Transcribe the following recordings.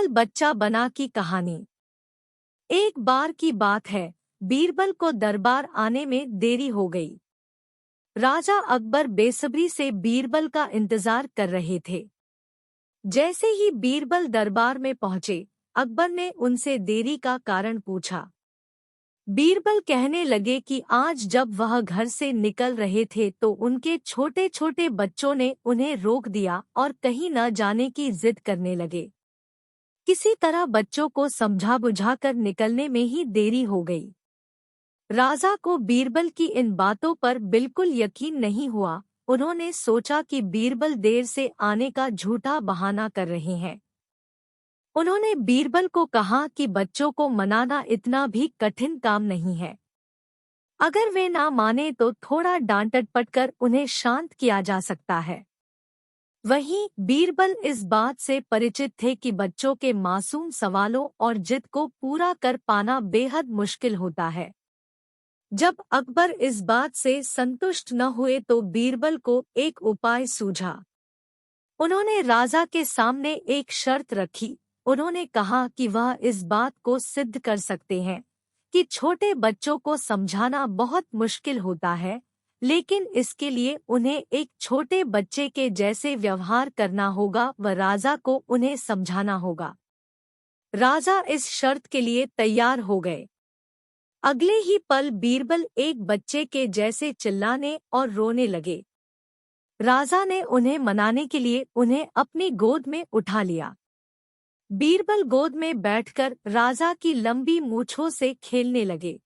बीरबल बच्चा बना की कहानी। एक बार की बात है, बीरबल को दरबार आने में देरी हो गई। राजा अकबर बेसब्री से बीरबल का इंतजार कर रहे थे। जैसे ही बीरबल दरबार में पहुंचे, अकबर ने उनसे देरी का कारण पूछा। बीरबल कहने लगे कि आज जब वह घर से निकल रहे थे तो उनके छोटे छोटे बच्चों ने उन्हें रोक दिया और कहीं न जाने की जिद करने लगे। किसी तरह बच्चों को समझा बुझाकर निकलने में ही देरी हो गई। राजा को बीरबल की इन बातों पर बिल्कुल यकीन नहीं हुआ। उन्होंने सोचा कि बीरबल देर से आने का झूठा बहाना कर रहे हैं। उन्होंने बीरबल को कहा कि बच्चों को मनाना इतना भी कठिन काम नहीं है। अगर वे ना माने तो थोड़ा डांट डपट कर उन्हें शांत किया जा सकता है। वहीं बीरबल इस बात से परिचित थे कि बच्चों के मासूम सवालों और जिद को पूरा कर पाना बेहद मुश्किल होता है। जब अकबर इस बात से संतुष्ट न हुए तो बीरबल को एक उपाय सूझा। उन्होंने राजा के सामने एक शर्त रखी। उन्होंने कहा कि वह इस बात को सिद्ध कर सकते हैं कि छोटे बच्चों को समझाना बहुत मुश्किल होता है, लेकिन इसके लिए उन्हें एक छोटे बच्चे के जैसे व्यवहार करना होगा व राजा को उन्हें समझाना होगा। राजा इस शर्त के लिए तैयार हो गए। अगले ही पल बीरबल एक बच्चे के जैसे चिल्लाने और रोने लगे। राजा ने उन्हें मनाने के लिए उन्हें अपनी गोद में उठा लिया। बीरबल गोद में बैठकर राजा की लंबी मूंछों से खेलने लगे।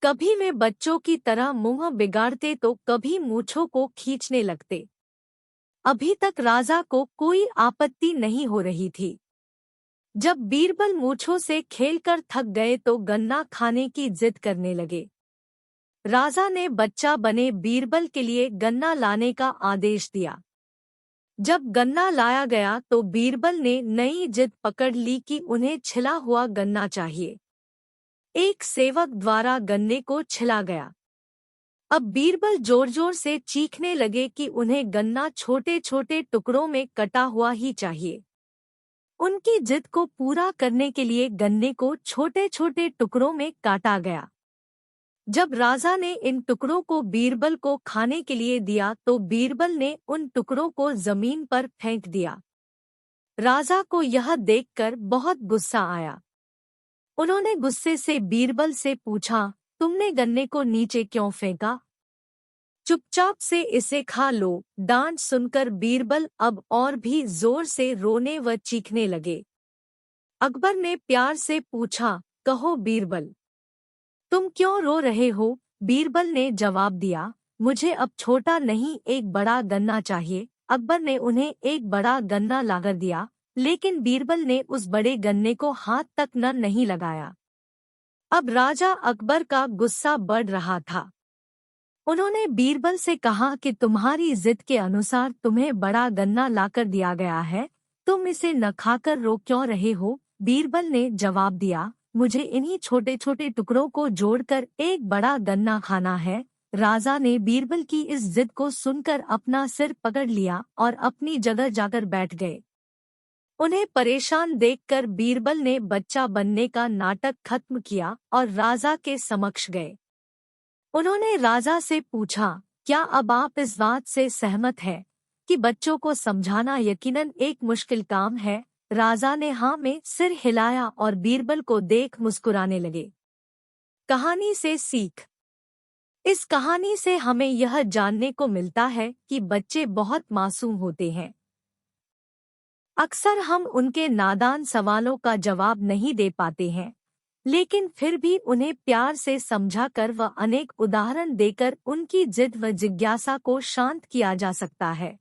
कभी वे बच्चों की तरह मुंह बिगाड़ते तो कभी मूंछों को खींचने लगते। अभी तक राजा को कोई आपत्ति नहीं हो रही थी। जब बीरबल मूंछों से खेलकर थक गए तो गन्ना खाने की जिद करने लगे। राजा ने बच्चा बने बीरबल के लिए गन्ना लाने का आदेश दिया। जब गन्ना लाया गया तो बीरबल ने नई जिद पकड़ ली कि उन्हें छिला हुआ गन्ना चाहिए। एक सेवक द्वारा गन्ने को छिला गया। अब बीरबल जोर जोर से चीखने लगे कि उन्हें गन्ना छोटे छोटे टुकड़ों में कटा हुआ ही चाहिए। उनकी जिद को पूरा करने के लिए गन्ने को छोटे छोटे टुकड़ों में काटा गया। जब राजा ने इन टुकड़ों को बीरबल को खाने के लिए दिया तो बीरबल ने उन टुकड़ों को जमीन पर फेंक दिया। राजा को यह देखकर बहुत गुस्सा आया। उन्होंने गुस्से से बीरबल से पूछा, तुमने गन्ने को नीचे क्यों फेंका? चुपचाप से इसे खा लो। डांट सुनकर बीरबल अब और भी जोर से रोने व चीखने लगे। अकबर ने प्यार से पूछा, कहो बीरबल, तुम क्यों रो रहे हो? बीरबल ने जवाब दिया, मुझे अब छोटा नहीं एक बड़ा गन्ना चाहिए। अकबर ने उन्हें एक बड़ा गन्ना लाकर दिया, लेकिन बीरबल ने उस बड़े गन्ने को हाथ तक न नहीं लगाया। अब राजा अकबर का गुस्सा बढ़ रहा था। उन्होंने बीरबल से कहा कि तुम्हारी जिद के अनुसार तुम्हें बड़ा गन्ना लाकर दिया गया है, तुम इसे न खाकर रो क्यों रहे हो? बीरबल ने जवाब दिया, मुझे इन्हीं छोटे छोटे टुकड़ों को जोड़कर एक बड़ा गन्ना खाना है। राजा ने बीरबल की इस जिद को सुनकर अपना सिर पकड़ लिया और अपनी जगह जाकर बैठ गए। उन्हें परेशान देखकर बीरबल ने बच्चा बनने का नाटक खत्म किया और राजा के समक्ष गए। उन्होंने राजा से पूछा, क्या अब आप इस बात से सहमत हैं कि बच्चों को समझाना यकीनन एक मुश्किल काम है? राजा ने हाँ में सिर हिलाया और बीरबल को देख मुस्कुराने लगे। कहानी से सीख। इस कहानी से हमें यह जानने को मिलता है कि बच्चे बहुत मासूम होते हैं। अक्सर हम उनके नादान सवालों का जवाब नहीं दे पाते हैं, लेकिन फिर भी उन्हें प्यार से समझाकर व अनेक उदाहरण देकर उनकी जिद व जिज्ञासा को शांत किया जा सकता है।